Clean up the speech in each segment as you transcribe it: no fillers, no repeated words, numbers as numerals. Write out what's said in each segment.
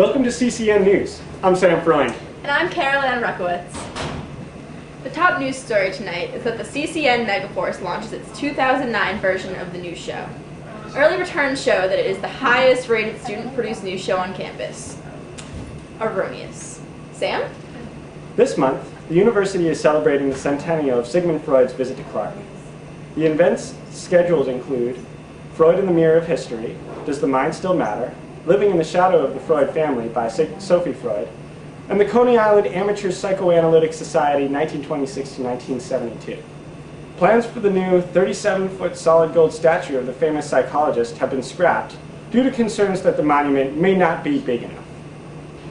Welcome to CCN News. I'm Sam Freund. And I'm Carol Ann Ruckowitz. The top news story tonight is that the CCN Megaforce launches its 2009 version of the news show. Early returns show that it is the highest rated student-produced news show on campus. Erroneous. Sam? This month, the university is celebrating the centennial of Sigmund Freud's visit to Clark. The events scheduled include Freud in the Mirror of History, Does the Mind Still Matter?, Living in the Shadow of the Freud Family by Sophie Freud, and the Coney Island Amateur Psychoanalytic Society 1926 to 1972. Plans for the new 37-foot solid gold statue of the famous psychologist have been scrapped due to concerns that the monument may not be big enough.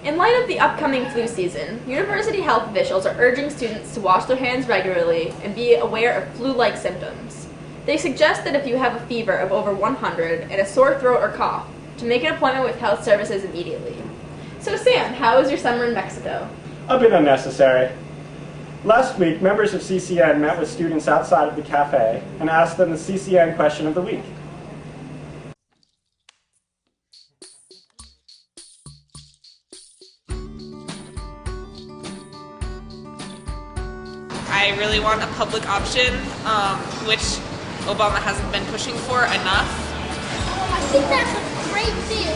In light of the upcoming flu season, university health officials are urging students to wash their hands regularly and be aware of flu-like symptoms. They suggest that if you have a fever of over 100 and a sore throat or cough, to make an appointment with health services immediately. So Sam, how was your summer in Mexico? A bit unnecessary. Last week, members of CCN met with students outside of the cafe and asked them the CCN question of the week. I really want a public option, which Obama hasn't been pushing for enough. I think that's a great thing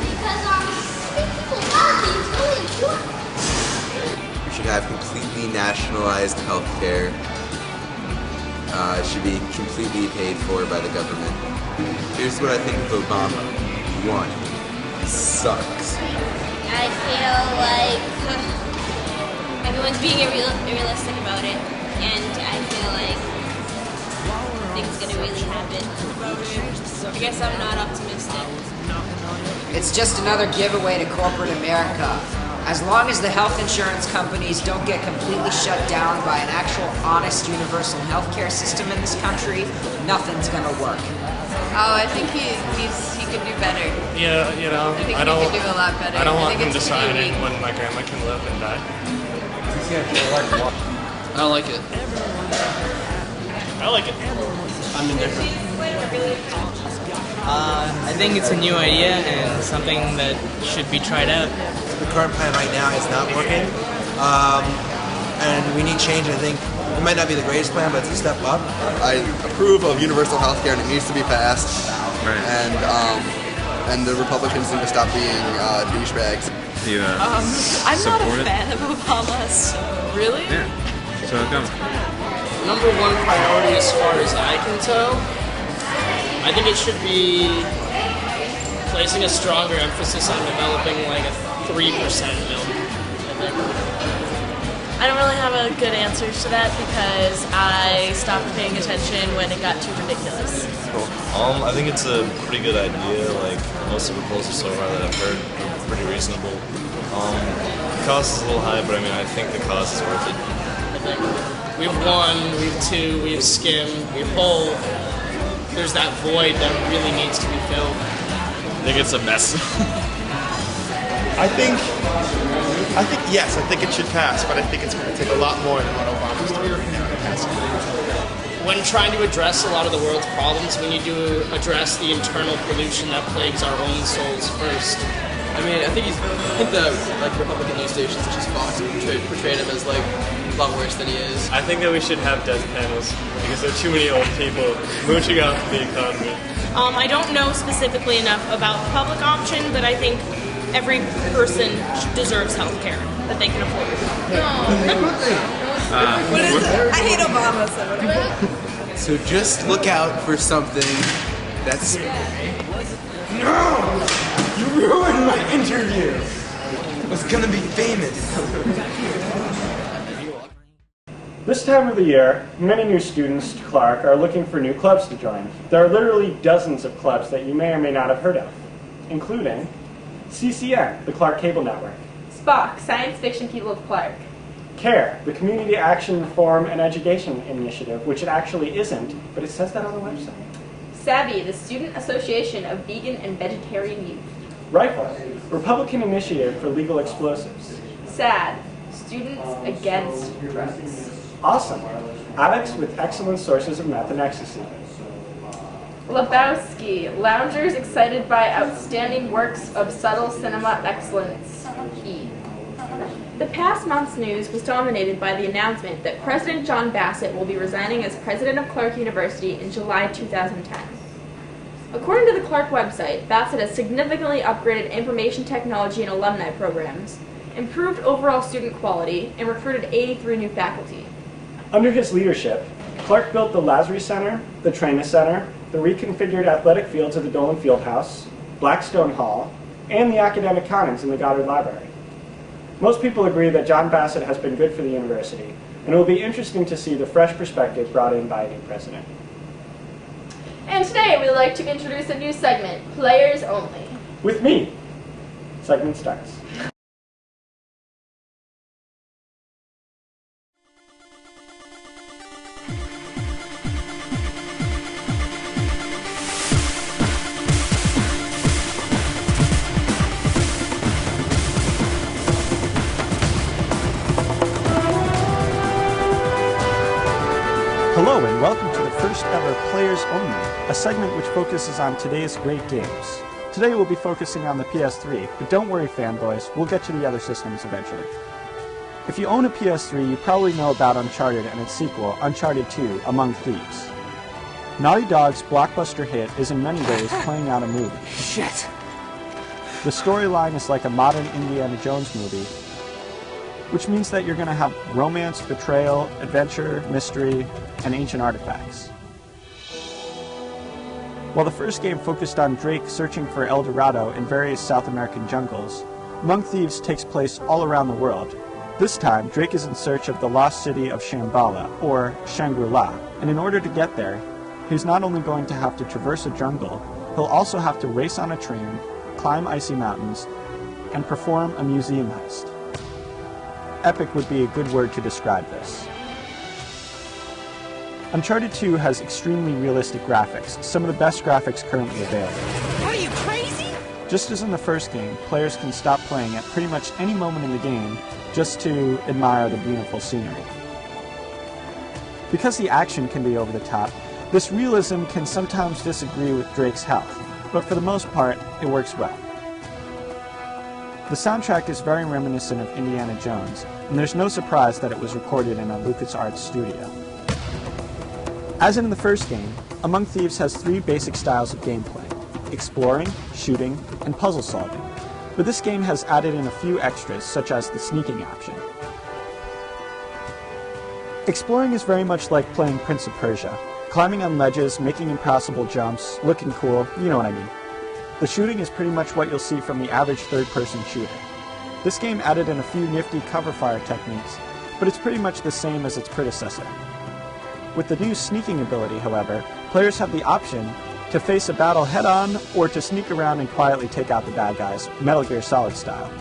because people love it. It's really important. We should have completely nationalized health care. It should be completely paid for by the government. Here's what I think of Obama. 1, he sucks. I feel like everyone's being irrealistic about it, and I feel like things gonna really happen. I guess I'm not optimistic. It's just another giveaway to corporate America. As long as the health insurance companies don't get completely shut down by an actual honest universal healthcare system in this country, nothing's gonna work. Oh, I think he could do better. Yeah, you know, I think he could do a lot better. I don't want him it's to sign pretty it weak. when my grandma can live and die. I don't like it. I like it. I'm indifferent. I think it's a new idea and something that should be tried out. The current plan right now is not working, and we need change. I think it might not be the greatest plan, but it's a step up. I approve of universal health care and it needs to be passed. Right. And the Republicans need to stop being douchebags. I'm not a fan of Obama, so really? Yeah. So how come? Number one priority as far as I can tell, I think it should be placing a stronger emphasis on developing like a 3% bill. I don't really have a good answer to that because I stopped paying attention when it got too ridiculous. Cool. I think it's a pretty good idea. Like most of the proposals so far that I've heard are pretty reasonable. The cost is a little high, but I mean I think the cost is worth it. We have 1, we have 2, we have skim, we have whole. There's that void that really needs to be filled. I think it's a mess. I think yes, I think it should pass, but I think it's going to take a lot more than what Obama's doing right now to pass it. When trying to address a lot of the world's problems, we need to address the internal pollution that plagues our own souls first. I mean, I think the Republican news stations such as Fox portrayed him as like a lot worse than he is. I think that we should have death panels because there are too many old people mooching off the economy. I don't know specifically enough about the public option, but I think every person deserves health care that they can afford. I hate Obama, so whatever. So just look out for something that's... No! You ruined my interview! I was gonna be famous. This time of the year, many new students to Clark are looking for new clubs to join. There are literally dozens of clubs that you may or may not have heard of, including CCN, the Clark Cable Network. Spock, Science Fiction People of Clark. CARE, the Community Action Reform and Education Initiative, which it actually isn't, but it says that on the website. Savvy, the Student Association of Vegan and Vegetarian Youth. Rifle, Republican Initiative for Legal Explosives. SAD, Students Against Drugs. Awesome, addicts with excellent sources of meth and ecstasy. Lebowski, loungers excited by outstanding works of subtle cinema excellence. E. The past month's news was dominated by the announcement that President John Bassett will be resigning as president of Clark University in July 2010. According to the Clark website, Bassett has significantly upgraded information technology and alumni programs, improved overall student quality, and recruited 83 new faculty. Under his leadership, Clark built the Lasry Center, the Traina Center, the reconfigured athletic fields of the Dolan Fieldhouse, Blackstone Hall, and the academic commons in the Goddard Library. Most people agree that John Bassett has been good for the university, and it will be interesting to see the fresh perspective brought in by a new president. And today we'd like to introduce a new segment, Players Only. With me. Segment starts. Hello and welcome to the first ever Players Only, a segment which focuses on today's great games. Today we'll be focusing on the PS3, but don't worry fanboys, we'll get to the other systems eventually. If you own a PS3, you probably know about Uncharted and its sequel, Uncharted 2, Among Thieves. Naughty Dog's blockbuster hit is in many ways playing out a movie. Shit! The storyline is like a modern Indiana Jones movie, which means that you're going to have romance, betrayal, adventure, mystery, and ancient artifacts. While the first game focused on Drake searching for El Dorado in various South American jungles, Among Thieves takes place all around the world. This time, Drake is in search of the lost city of Shambhala, or Shangri-La, and in order to get there, he's not only going to have to traverse a jungle, he'll also have to race on a train, climb icy mountains, and perform a museum heist. Epic would be a good word to describe this. Uncharted 2 has extremely realistic graphics, some of the best graphics currently available. Are you crazy? Just as in the first game, players can stop playing at pretty much any moment in the game just to admire the beautiful scenery. Because the action can be over the top, this realism can sometimes disagree with Drake's health, but for the most part, it works well. The soundtrack is very reminiscent of Indiana Jones, and there's no surprise that it was recorded in a LucasArts studio. As in the first game, Among Thieves has three basic styles of gameplay: exploring, shooting, and puzzle solving. But this game has added in a few extras, such as the sneaking option. Exploring is very much like playing Prince of Persia, climbing on ledges, making impossible jumps, looking cool, you know what I mean. The shooting is pretty much what you'll see from the average third-person shooter. This game added in a few nifty cover fire techniques, but it's pretty much the same as its predecessor. With the new sneaking ability, however, players have the option to face a battle head-on or to sneak around and quietly take out the bad guys, Metal Gear Solid style.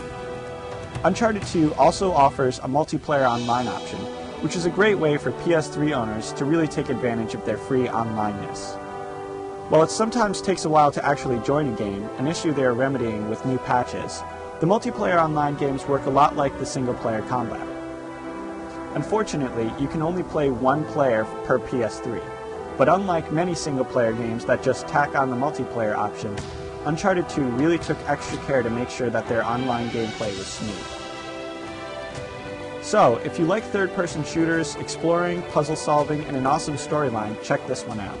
Uncharted 2 also offers a multiplayer online option, which is a great way for PS3 owners to really take advantage of their free onlineness. While it sometimes takes a while to actually join a game, an issue they are remedying with new patches, the multiplayer online games work a lot like the single-player combat. Unfortunately, you can only play one player per PS3, but unlike many single-player games that just tack on the multiplayer option, Uncharted 2 really took extra care to make sure that their online gameplay was smooth. So, if you like third-person shooters, exploring, puzzle solving, and an awesome storyline, check this one out.